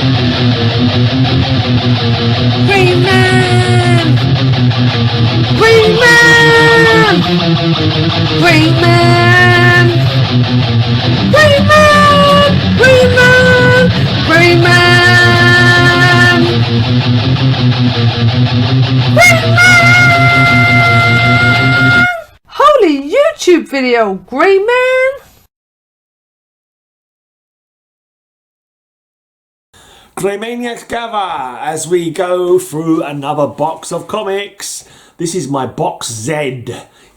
Greyman! Greyman! Greyman! Greyman! Greyman! Greyman! Greyman! Holy YouTube video, Greyman! Greymaniacs gather as we go through another box of comics. This is my box Z.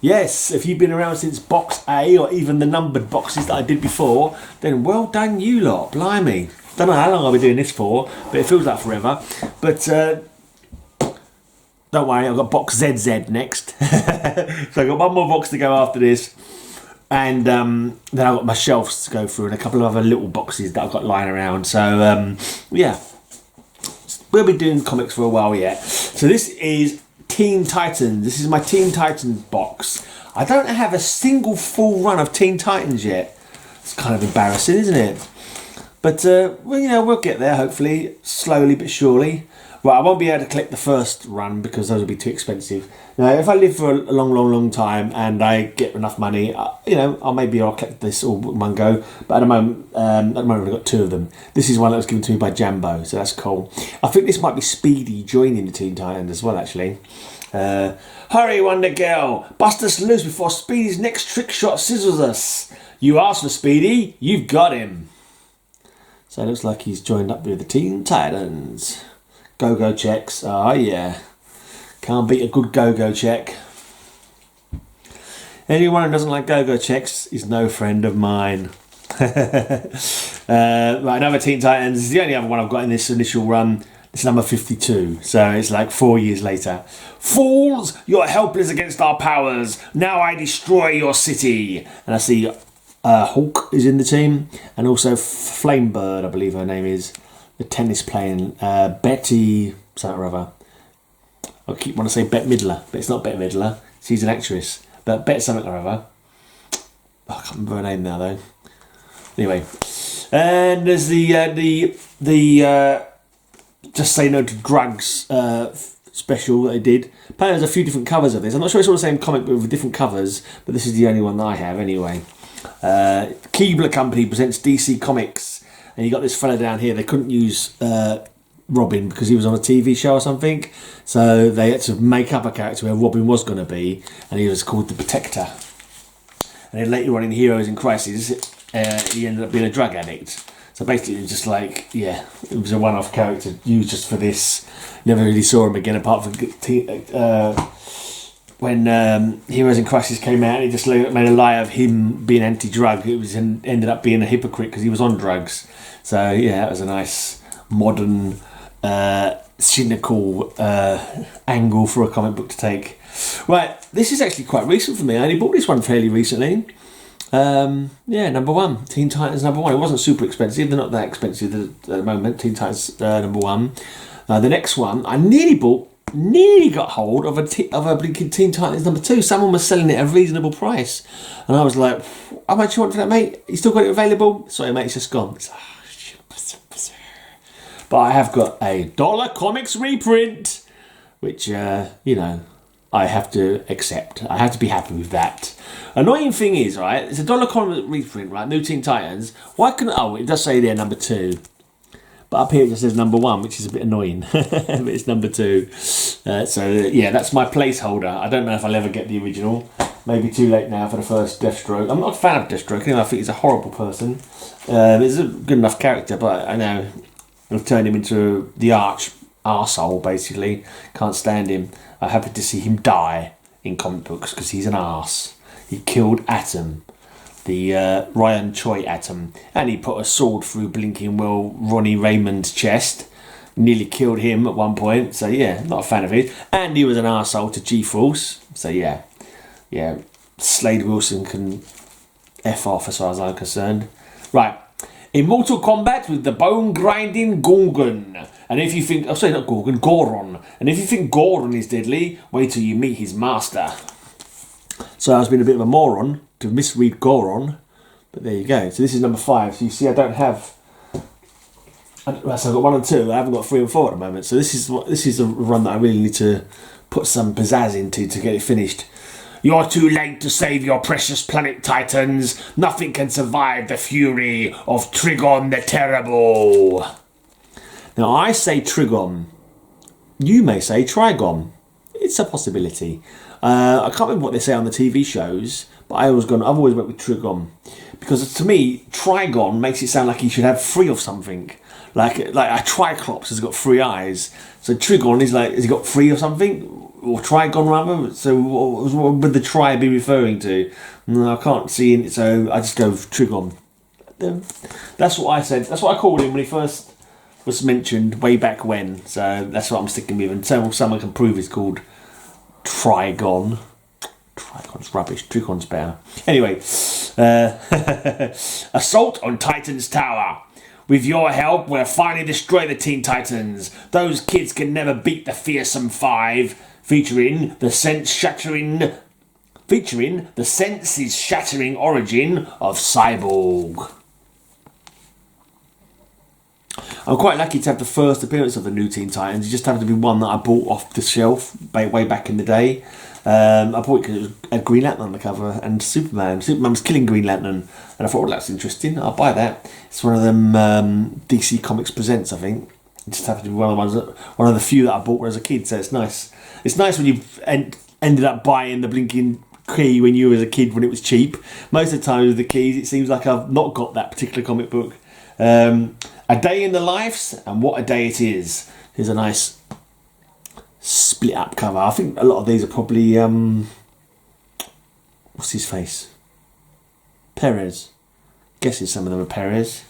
Yes, if you've been around since box A or even the numbered boxes that I did before, then well done you lot, blimey. Don't know how long I'll be doing this for, but it feels like forever. But don't worry, I've got box ZZ next. So I've got one more box to go after this. And then I've got my shelves to go through and a couple of other little boxes that I've got lying around. So, yeah. We'll be doing comics for a while yet. So this is Teen Titans. This is my Teen Titans box. I don't have a single full run of Teen Titans yet. It's kind of embarrassing, isn't it? But, well, you know, we'll get there, hopefully. Slowly but surely. Well, I won't be able to collect the first run because those will be too expensive. Now, if I live for a long time and I get enough money, you know, I'll collect this all in one go. But at the moment, I've got two of them. This is one that was given to me by Jambo, so that's cool. I think this might be Speedy joining the Teen Titans as well, actually. Hurry, Wonder Girl! Bust us loose before Speedy's next trick shot scissors us. You asked for Speedy, you've got him. So it looks like he's joined up with the Teen Titans. Go-go checks. Oh, yeah. Can't beat a good go-go check. Anyone who doesn't like go-go checks is no friend of mine. Right, another Teen Titans. This is the only other one I've got in this initial run. It's number 52. So it's like 4 years later. Fools! You're helpless against our powers. Now I destroy your city. And I see Hawk is in the team. And also Flamebird, I believe her name is. The tennis playing Betty something or other. I keep wanting to say Bette Midler, but it's not Bette Midler. She's an actress, but Bette something or other. I can't remember her name now though. Anyway, and there's the Just Say No to Drugs special that I did. Apparently there's a few different covers of this. I'm not sure it's all the same comic but with different covers, but this is the only one that I have anyway. Keebler Company presents DC Comics. And you got this fella down here. They couldn't use Robin because he was on a TV show or something. So they had to make up a character where Robin was going to be. And he was called the Protector. And then later on in Heroes in Crisis, he ended up being a drug addict. So basically it was just like, yeah, it was a one-off character used just for this. Never really saw him again apart from when Heroes in Crisis came out. He just made a lie of him being anti-drug. It was ended up being a hypocrite because he was on drugs. So yeah, that was a nice modern, cynical angle for a comic book to take. Right, this is actually quite recent for me. I only bought this one fairly recently. Yeah, number one, Teen Titans number one. It wasn't super expensive. They're not that expensive at the moment. Teen Titans number one. The next one, I nearly got hold of a blinking Teen Titans number two. Someone was selling it at a reasonable price, and I was like, "How much you want for that, mate? You still got it available?" Sorry, mate, it's just gone. But I have got a Dollar Comics reprint, which you know, I have to accept. I have to be happy with that. Annoying thing is, right? It's a Dollar Comics reprint, right? New Teen Titans. Why couldn't? Oh, it does say there number two. But up here it just says number one, which is a bit annoying. But it's number two. Yeah, that's my placeholder. I don't know if I'll ever get the original. Maybe too late now for the first Deathstroke. I'm not a fan of Deathstroke. I think he's a horrible person. He's a good enough character, but I know I've turned him into the arch arsehole, basically. Can't stand him. I'm happy to see him die in comic books because he's an arse. He killed Atom. The Ryan Choi Atom, and he put a sword through blinking Ronnie Raymond's chest, nearly killed him at one point. So yeah, not a fan of it. And he was an arsehole to G-Force. So yeah, Slade Wilson can F off as far as I'm concerned. Right, in Mortal Kombat with the bone grinding Gorgon, and if you think, not Gorgon, Goron, and if you think Goron is deadly, wait till you meet his master. So I was being a bit of a moron to misread Goron, but there you go. So this is number 5. So you see I don't have So I've got 1 and 2. I haven't got 3 and 4 at the moment. So this is a run that I really need to put some pizzazz into to get it finished. You're too late to save your precious planet, Titans. Nothing can survive the fury of Trigon the Terrible. Now, I say Trigon. You may say Trigon. It's a possibility. I can't remember what they say on the TV shows, but I've always went with Trigon. Because to me, Trigon makes it sound like he should have 3 of something. Like a Triclops has got 3 eyes. So Trigon is like, has he got 3 or something? Or Trigon rather? So what would the Tri be referring to? No, I can't see it, so I just go with Trigon. That's what I said. That's what I called him when he first was mentioned way back when. So that's what I'm sticking with. Until someone can prove it's called Trigon. Trigon's rubbish. Trigon's better. Anyway, assault on Titan's Tower. With your help, we'll finally destroy the Teen Titans. Those kids can never beat the fearsome 5. Featuring the senses-shattering origin of Cyborg. I'm quite lucky to have the first appearance of the new Teen Titans. It just happened to be one that I bought off the shelf way back in the day. I bought it because it had Green Lantern on the cover and Superman. Superman was killing Green Lantern, and I thought, well, that's interesting. I'll buy that. It's one of them DC Comics Presents, I think. It just happened to be one of the few that I bought as a kid, so it's nice. It's nice when you ended up buying the blinking key when you were a kid when it was cheap. Most of the time with the keys, it seems like I've not got that particular comic book. A Day in the Lives, and what a day it is. Here's a nice split up cover. I think a lot of these are probably what's his face? Perez. Guessing some of them are Perez.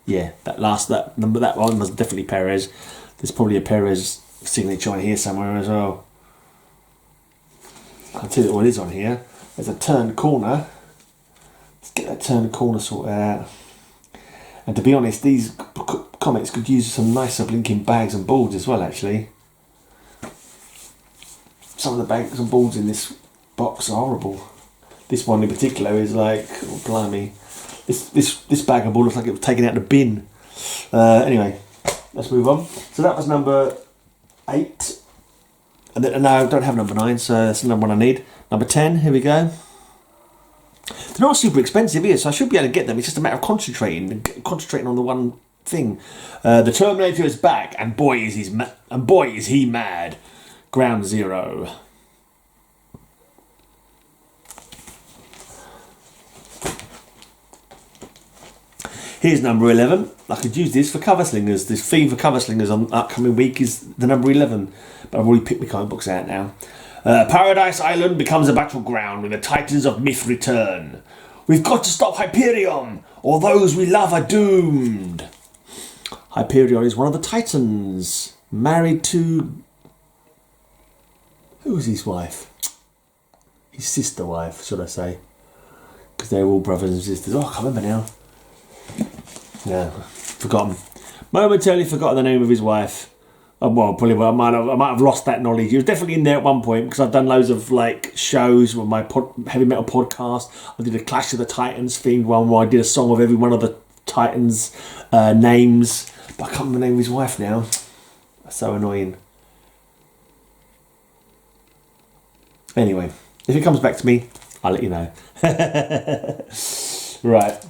Yeah, that one was definitely Perez. There's probably a Perez signature on here somewhere as well. I'll tell you what is on here. There's a turned corner. Let's get that turned corner sorted out. And to be honest, these comics could use some nicer blinking bags and boards as well, actually. Some of the bags and boards in this box are horrible. This one in particular is like, oh, blimey. This bag and board looks like it was taken out of the bin. Anyway, let's move on. So that was number 8. And then, no, I don't have number 9, so that's the number one I need. Number 10, here we go. They're not super expensive either, so I should be able to get them. It's just a matter of concentrating on the one thing. The Terminator is back, and boy is he mad. Ground Zero. Here's number 11. I could use this for cover slingers. This theme for cover slingers on upcoming week is the number 11. But I've already picked my comic books out now. Paradise Island becomes a battleground when the Titans of Myth return. We've got to stop Hyperion, or those we love are doomed. Hyperion is one of the Titans, married to... Who was his wife? His sister wife, should I say. Because they're all brothers and sisters. Oh, I can't remember now. Yeah, forgotten. Momentarily forgotten the name of his wife. Well, probably I might have lost that knowledge. He was definitely in there at one point because I've done loads of like shows with my heavy metal podcast. I did a Clash of the Titans themed one where I did a song of every one of the Titans' names. But I can't remember the name of his wife now. That's so annoying. Anyway, if it comes back to me, I'll let you know. Right.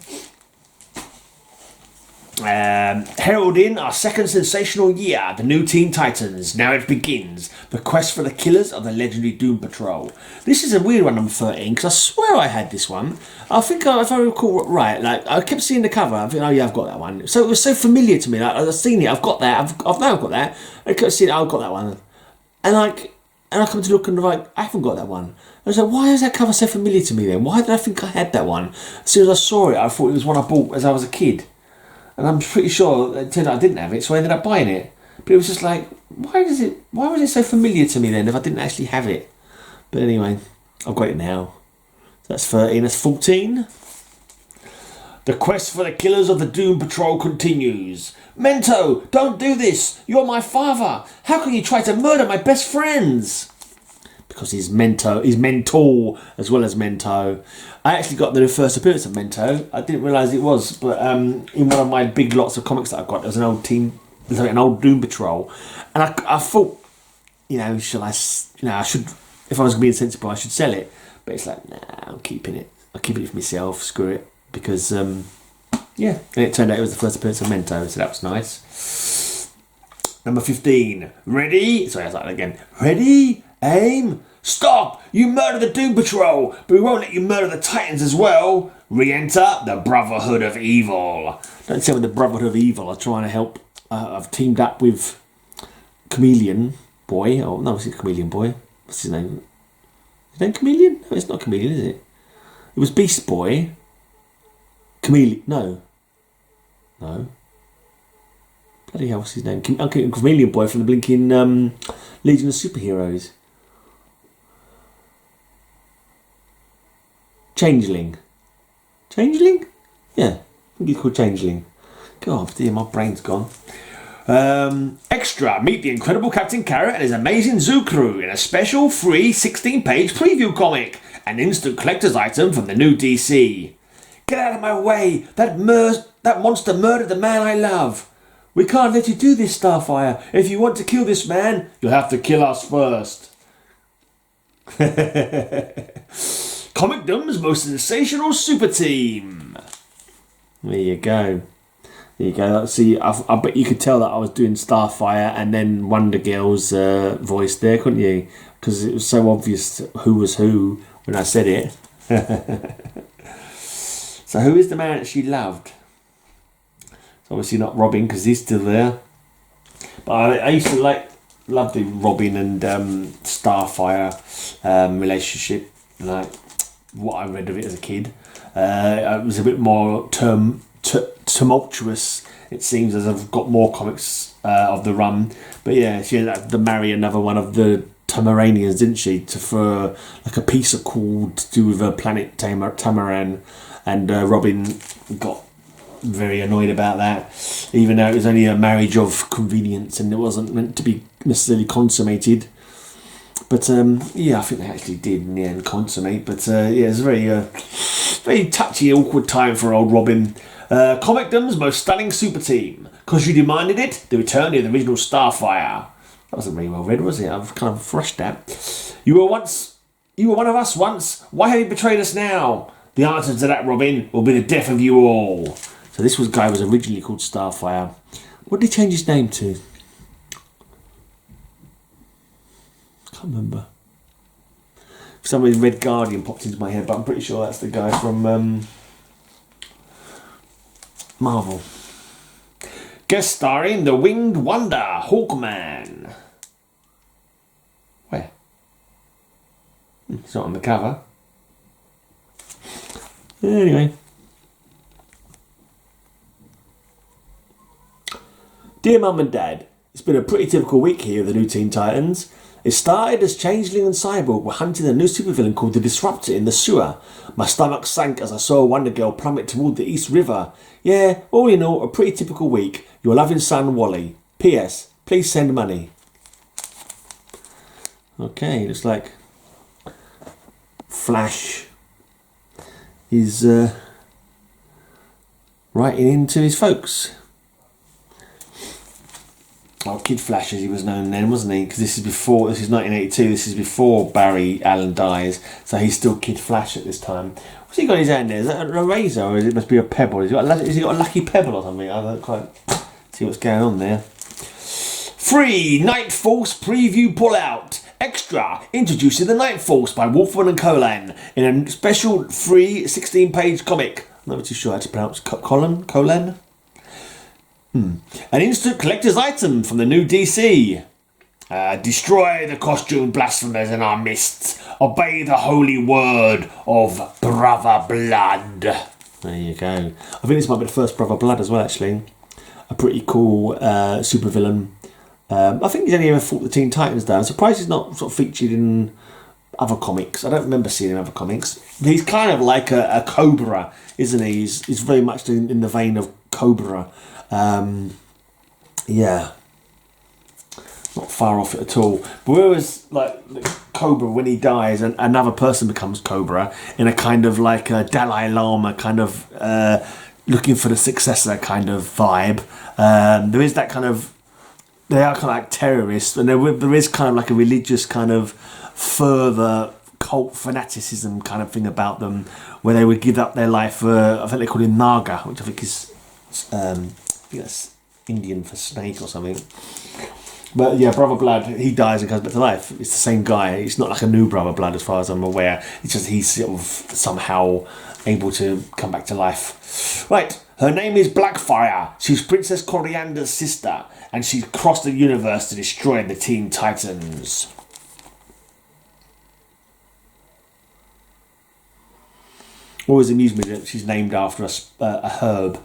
Heralding our second sensational year, the new Teen Titans. Now it begins. The quest for the killers of the legendary Doom Patrol. This is a weird one, number 13, because I swear I had this one. I think, if I recall right, like I kept seeing the cover. I think, oh yeah, I've got that one. So it was so familiar to me. Like I've seen it. I've got that. I've got that. I kept seeing it. I've got that one. And I come to look and like I haven't got that one. I was like, why is that cover so familiar to me then? Why did I think I had that one? As soon as I saw it, I thought it was one I bought as I was a kid. And I'm pretty sure it turned out I didn't have it, so I ended up buying it. But it was just like, why was it so familiar to me then if I didn't actually have it? But anyway, I've got it now. So that's 13, that's 14. The quest for the killers of the Doom Patrol continues. Mento, don't do this! You're my father! How can you try to murder my best friends? because he's Mentor as well as Mento. I actually got the first appearance of Mento. I didn't realise it was, but in one of my big lots of comics that I've got, there was an old team, an old Doom Patrol, and I thought, I should, if I was being sensible, I should sell it. But it's like, nah, I'm keeping it. I'll keep it for myself. Screw it, because and it turned out it was the first appearance of Mento, so that was nice. Number 15. Ready? Sorry, I'll start again. Ready? Aim? Stop! You murder the Doom Patrol, but we won't let you murder the Titans as well. Re-enter the Brotherhood of Evil. Don't say with the Brotherhood of Evil. I'm trying to help. I've teamed up with Chameleon Boy. Oh no, it's Chameleon Boy. What's his name? Is his name Chameleon? No, it's not Chameleon, is it? It was Beast Boy. Chameleon. No. Bloody hell, what's his name? Chameleon Boy from the blinking Legion of Superheroes. Changeling? Yeah, I think he's called Changeling. God, dear, my brain's gone. Extra, meet the incredible Captain Carrot and his amazing zoo crew in a special free 16-page preview comic. An instant collector's item from the new DC. Get out of my way! That monster murdered the man I love. We can't let you do this, Starfire. If you want to kill this man, you'll have to kill us first. Comicdom's most sensational super team. There you go. See, I bet you could tell that I was doing Starfire and then Wonder Girl's voice there, couldn't you? Because it was so obvious who was who when I said it. So who is the man that she loved? It's obviously not Robin, because he's still there. But I used to love the Robin and Starfire relationship. Like what I read of it as a kid, it was a bit more tumultuous. It seems, as I've got more comics of the run. But yeah, she had to marry another one of the Tamaranians, didn't she? For like a peace accord to do with her planet Tamaran, and Robin got very annoyed about that, even though it was only a marriage of convenience and it wasn't meant to be necessarily consummated. But I think they actually did in the end consummate. But it was a very touchy, awkward time for old Robin. Comicdom's most stunning super team. Because you demanded it, the return of the original Starfire. That wasn't very well read, was it? I've kind of rushed that. You were one of us once. Why have you betrayed us now? The answer to that, Robin, will be the death of you all. So this guy was originally called Starfire. What did he change his name to? Can't remember. For some reason, Red Guardian popped into my head, but I'm pretty sure that's the guy from Marvel. Guest starring the Winged Wonder, Hawkman. Where? It's not on the cover. Anyway. Dear Mum and Dad, it's been a pretty typical week here of the new Teen Titans. It started as Changeling and Cyborg were hunting a new supervillain called the Disruptor in the sewer. My stomach sank as I saw Wonder Girl plummet toward the East River. Yeah, all in all, a pretty typical week. Your loving son, Wally. P.S. Please send money. Okay, looks like Flash is writing into his folks. Oh, Kid Flash, as he was known then, wasn't he? Because this is 1982, this is before Barry Allen dies, so he's still Kid Flash at this time. What's he got in his hand there? Is that a razor, or must be a pebble? Has he got a lucky pebble or something? I don't quite see what's going on there. Free Night Force preview pullout. Extra, introducing the Night Force by Wolfman and Colin in a special free 16-page comic. I'm not too sure how to pronounce Colin? An instant collector's item from the new DC. Destroy the costume blasphemers in our midst. Obey the holy word of Brother Blood. There you go. I think this might be the first Brother Blood as well, actually. A pretty cool supervillain. I think he's only ever fought the Teen Titans, though. I'm surprised he's not sort of featured in other comics. I don't remember seeing him in other comics. He's kind of like a Cobra, isn't he? He's very much in the vein of Cobra. Yeah. not far off it at all. But whereas like Cobra, when he dies, and another person becomes Cobra in a kind of like a Dalai Lama kind of looking for the successor kind of vibe. There is that kind of, they are kind of like terrorists, and there is kind of like a religious kind of further cult fanaticism kind of thing about them, where they would give up their life for, I think they call him Naga, which I think is I think that's Indian for snake or something. But yeah, Brother Blood, he dies and comes back to life. It's the same guy. It's not like a new Brother Blood as far as I'm aware. It's just he's sort of somehow able to come back to life. Right, her name is Blackfire. She's Princess Coriander's sister, and she's crossed the universe to destroy the Teen Titans. Always amused me that she's named after a herb,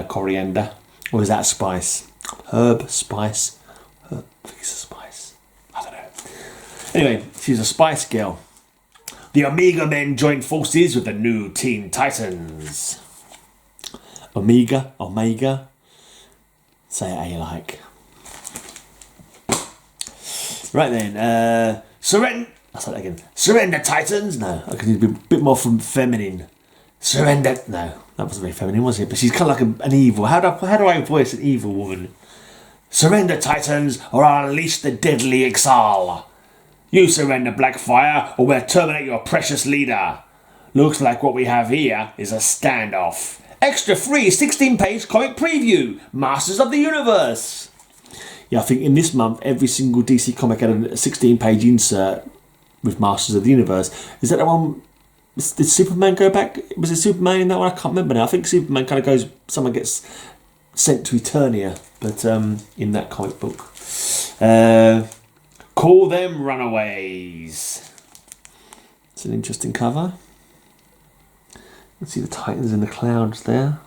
coriander. Or is that a spice? Herb, spice. I think it's a spice. I don't know. Anyway, she's a spice girl. The Omega men join forces with the new Teen Titans. Omega. Say it how you like. Right then, surrender. I'll say that again. Surrender, Titans. No, I could be a bit more from feminine. Surrender. No, that wasn't very feminine, was it? But she's kind of like an evil. How do I voice an evil woman? Surrender, Titans, or I'll unleash the deadly exile. You surrender, Blackfire, or we'll terminate your precious leader. Looks like what we have here is a standoff. Extra free 16-page comic preview. Masters of the Universe. Yeah, I think in this month, every single DC comic had a 16-page insert with Masters of the Universe. Is that the one? Did Superman go back? Was it Superman in that one? I can't remember now. I think Superman kind of goes, someone gets sent to Eternia, but in that comic book. Call them Runaways. It's an interesting cover. Let's see the Titans in the clouds there.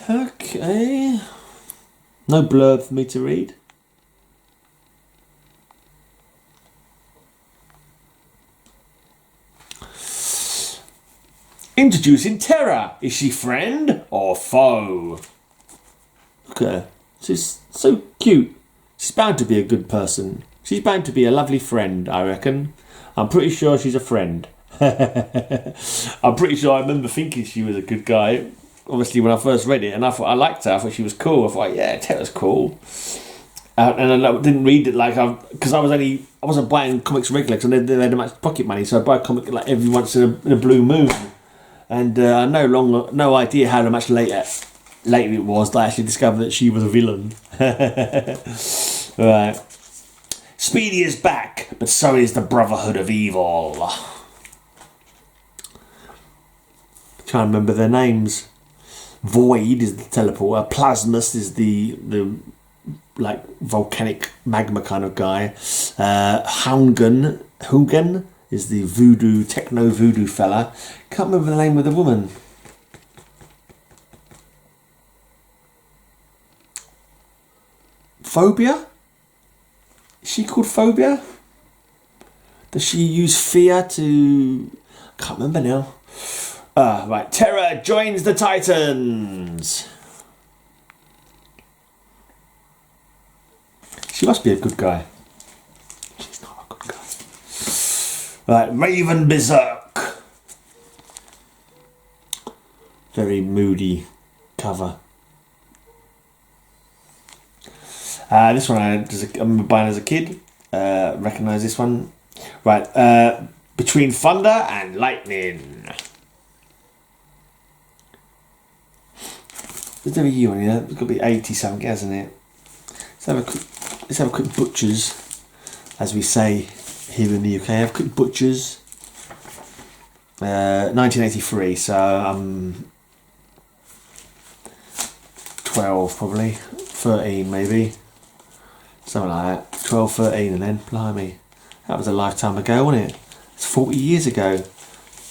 Okay. No blurb for me to read. Introducing Terra. Is she friend or foe? Look at her. She's so cute. She's bound to be a good person. She's bound to be a lovely friend, I reckon. I'm pretty sure she's a friend. I'm pretty sure I remember thinking she was a good guy, obviously, when I first read it, and I thought I liked her. I thought she was cool. I thought, yeah, Terra's cool. And I didn't read it because I wasn't buying comics regularly because I didn't have much pocket money, so I buy a comic like every once in a blue moon. And I no idea how much later it was that I actually discovered that she was a villain. Right. Speedy is back, but so is the Brotherhood of Evil. Trying to remember their names. Void is the teleporter. Plasmus is the like volcanic magma kind of guy. Hungan is the techno voodoo fella. Can't remember the name of the woman. Phobia? Is she called Phobia? Does she use fear to... Can't remember now. Right. Terra joins the Titans. She must be a good guy. She's not a good guy. Right, Raven Berserk. Very moody cover. This one I remember buying as a kid. Recognise this one. Right, Between Thunder and Lightning. There's never you on here. It's got to be 80 something, hasn't it? Let's have a quick butchers, as we say here in the UK. Have a quick butchers. 1983, so I'm 12 probably, 13 maybe, something like that. 12, 13, and then blimey, that was a lifetime ago, wasn't it? It's 40 years ago.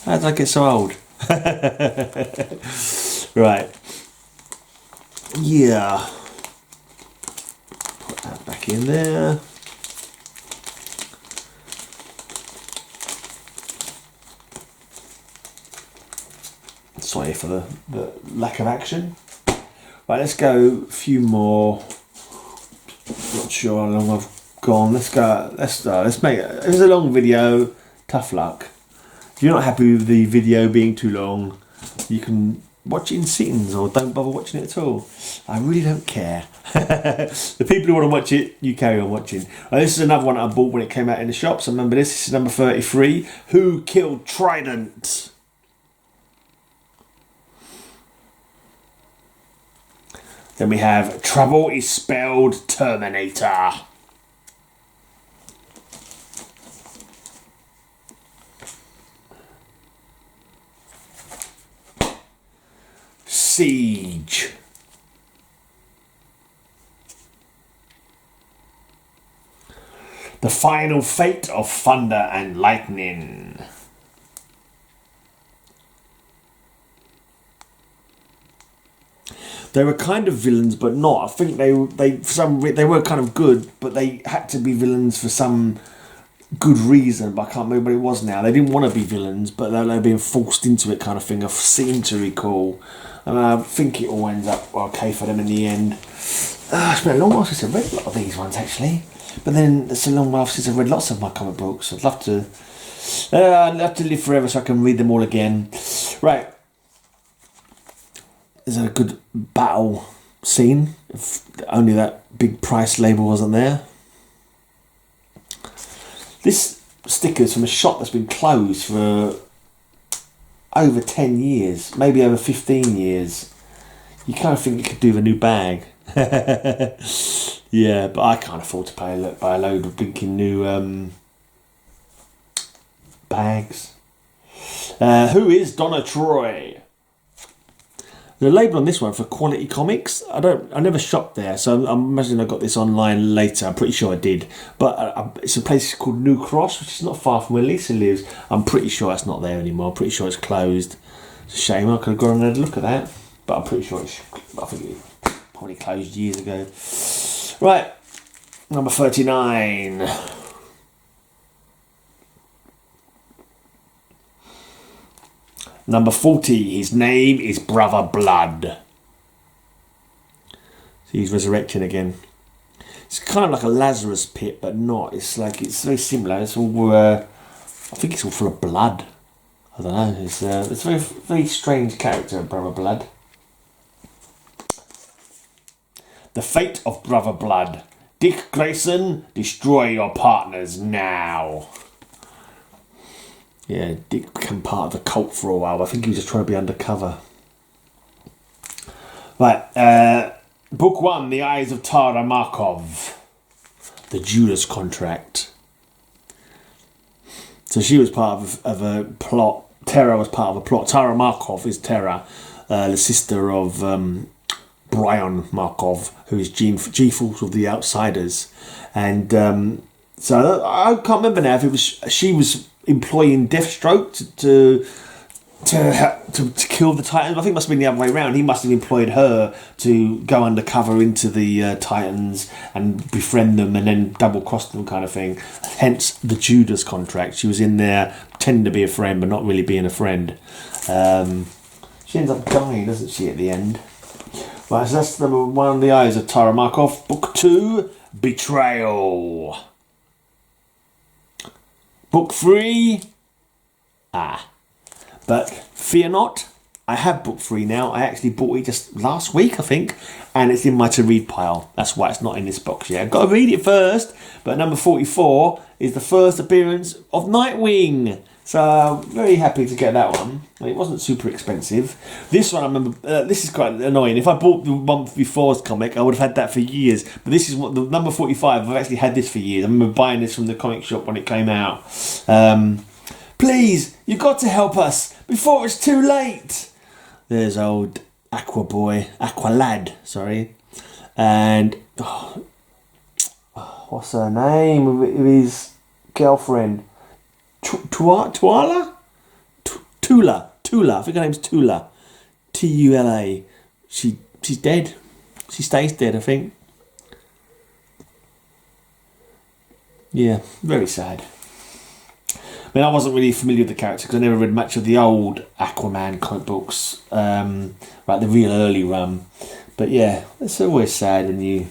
How did I get so old? Right. Yeah. Put that back in there. Sorry for the lack of action. Right, let's go a few more. Not sure how long I've gone. Let's go. Let's make it. It was a long video. Tough luck. If you're not happy with the video being too long, you can watch it in sittings or don't bother watching it at all. I really don't care. The people who want to watch it, you carry on watching. This is another one I bought when it came out in the shops. Remember this? This is number 33. Who Killed Trident? Then we have Trouble is Spelled Terminator. Siege. The Final Fate of Thunder and Lightning. They were kind of villains, but not. I think they were kind of good, but they had to be villains for some good reason. But I can't remember what it was now. They didn't want to be villains, but they were being forced into it, kind of thing. I seem to recall, and I think it all ends up okay for them in the end. It's been a long while since I've read a lot of these ones actually, but then it's a long while since I've read lots of my comic books. I'd love to live forever so I can read them all again. Right. Is that a good battle scene? If only that big price label wasn't there. This sticker's from a shop that's been closed for over 10 years, maybe over 15 years. You kind of think you could do with a new bag. Yeah, but I can't afford to buy a load of blinking new bags. Who is Donna Troy? The label on this one for Quality Comics. I never shopped there, so I'm imagining I got this online later. I'm pretty sure I did, but it's a place called New Cross, which is not far from where Lisa lives. I'm pretty sure it's not there anymore. I'm pretty sure it's closed. It's a shame. I could have gone and had a look at that, but I'm pretty sure I think it probably closed years ago. Right, number 39. Number 40, his name is Brother Blood. So he's resurrecting again. It's kind of like a Lazarus pit, but not. It's very similar. It's all, I think it's all full of blood. I don't know. It's a very, very strange character, Brother Blood. The Fate of Brother Blood. Dick Grayson, destroy your partners now. Yeah, Dick became part of the cult for a while. I think he was just trying to be undercover. Right, Book 1, The Eyes of Tara Markov. The Judas Contract. So she was part of a plot. Tara was part of a plot. Tara Markov is Tara, the sister of Brian Markov, who is G-Force of the Outsiders. And so I can't remember now if she was employing Deathstroke to kill the Titans. I think it must have been the other way around. He must have employed her to go undercover into the Titans and befriend them and then double cross them, kind of thing. Hence the Judas Contract. She was in there pretending to be a friend but not really being a friend. She ends up dying, doesn't she, at the end? Right, so that's number 1, The Eyes of Tara Markov. Book 2, Betrayal. Book 3, but fear not, I have book 3 now. I actually bought it just last week, I think, and it's in my to-read pile. That's why it's not in this box yet. I've got to read it first, but number 44 is the first appearance of Nightwing. So, very happy to get that one. And it wasn't super expensive. This one, I remember, this is quite annoying. If I bought the month before's comic, I would have had that for years. But this is what the number 45, I've actually had this for years. I remember buying this from the comic shop when it came out. Please, you've got to help us before it's too late. There's old Aqualad, sorry. And, what's her name of his girlfriend? Tula? I think her name's Tula. Tula. She's dead. She stays dead, I think. Yeah, very sad. mean, I wasn't really familiar with the character because I never read much of the old Aquaman comic books, like the real early run. But yeah, it's always sad when you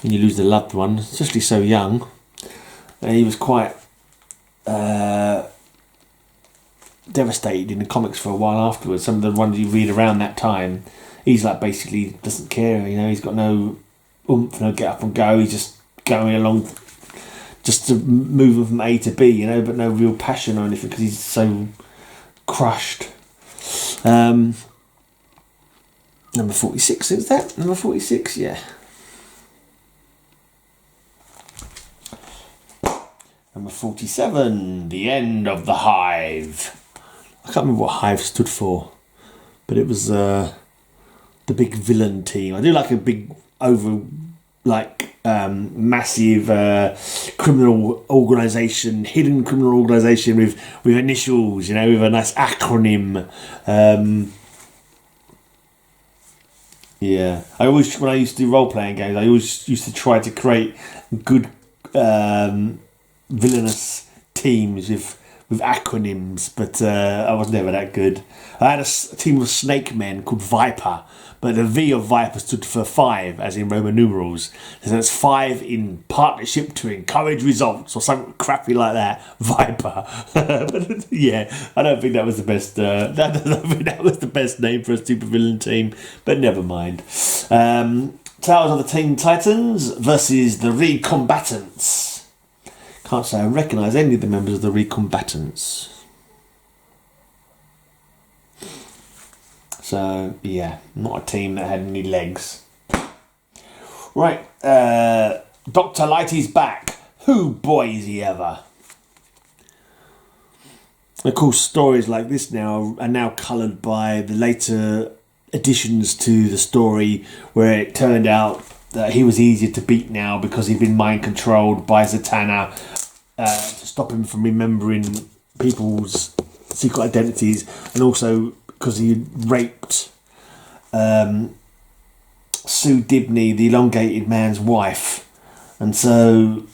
lose a loved one, especially so young. And he was quite devastated in the comics for a while afterwards. Some of the ones you read around that time, he's like basically doesn't care. You know, he's got no oomph, no get up and go. He's just going along, just to move him from A to B. You know, but no real passion or anything because he's so crushed. Number 46 is that? Number 46, yeah. Number 47, The End of the Hive. I can't remember what Hive stood for, but it was the big villain team. I do like a big massive criminal organisation, hidden criminal organisation with initials, you know, with a nice acronym. Yeah, when I used to do role-playing games, I always used to try to create good villainous teams with acronyms, but I was never that good. I had a team of snake men called Viper, but the V of Viper stood for 5, as in Roman numerals. So that's 5 in partnership to encourage results, or something crappy like that. Viper. But yeah, I don't think that was the best. I don't think that was the best name for a supervillain team. But never mind. Tales of the Teen Titans versus the Recombatants. Can't say I recognise any of the members of the Recombatants. So, yeah, not a team that had any legs. Right, Dr. Lighty's back. Who boy is he ever? Of course, stories like this now are now coloured by the later additions to the story, where it turned out that he was easier to beat now because he'd been mind controlled by Zatanna to stop him from remembering people's secret identities, and also because he raped Sue Dibney, the elongated man's wife, and so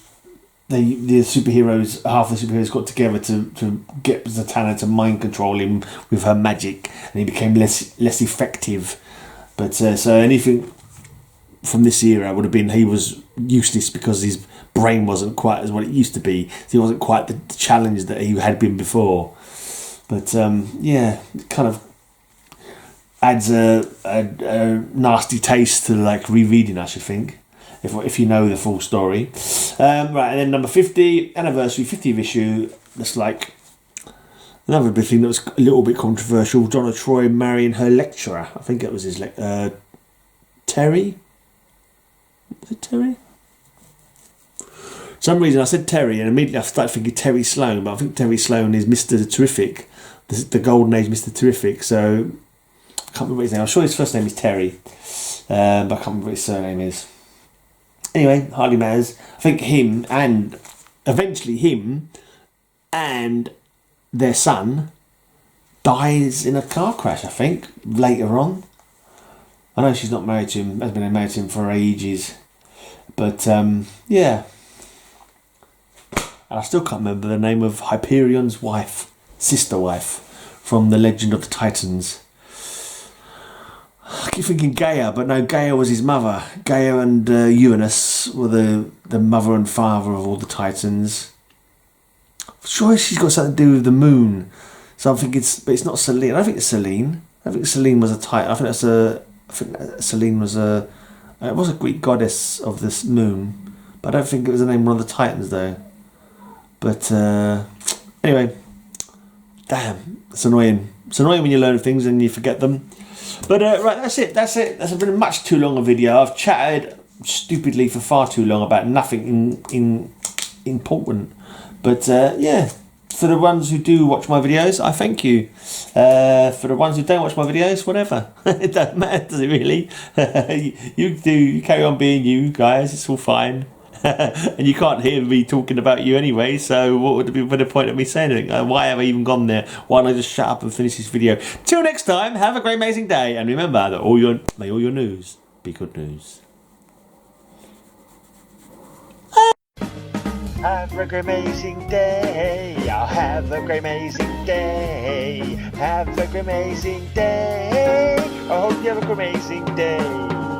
the superheroes, half the superheroes got together to get Zatanna to mind control him with her magic, and he became less effective. But so anything from this era would have been he was useless because his brain wasn't quite as what it used to be. So he wasn't quite the challenge that he had been before. But yeah, it kind of adds a nasty taste to like rereading, I should think, if you know the full story. Right, and then number 50, anniversary, 50th issue. That's like another big thing that was a little bit controversial. Donna Troy marrying her lecturer. I think it was his Terry. Was it Terry? For some reason I said Terry, and immediately I started thinking Terry Sloan, but I think Terry Sloan is Mr. Terrific, the Golden Age Mr. Terrific. So I can't remember his name. I'm sure his first name is Terry, but I can't remember what his surname is. Anyway, hardly matters. I think him and their son dies in a car crash, I think, later on. I know she's not married to him, hasn't been married to him for ages. But, yeah. And I still can't remember the name of Hyperion's wife, sister wife, from the Legend of the Titans. I keep thinking Gaia, but no, Gaia was his mother. Gaia and Uranus were the mother and father of all the Titans. I'm sure she's got something to do with the moon. So I'm thinking but it's not Selene. I don't think it's Selene. I think Selene was a Titan. I think Selene was it was a Greek goddess of this moon, but I don't think it was the name of one of the Titans though. But anyway, damn, it's annoying. It's annoying when you learn things and you forget them. But right, that's it. That's been a much too long a video. I've chatted stupidly for far too long about nothing important. But yeah, for the ones who do watch my videos, I thank you. For the ones who don't watch my videos, whatever. It doesn't matter, does it really? You carry on being you guys. It's all fine. And you can't hear me talking about you anyway, so what would be the point of me saying anything? Why have I even gone there? Why don't I just shut up and finish this video? Till next time, have a great amazing day, and remember that may all your news be good news. Have a great amazing day. I'll have a great amazing day. Have a great amazing day. I hope you have a great amazing day.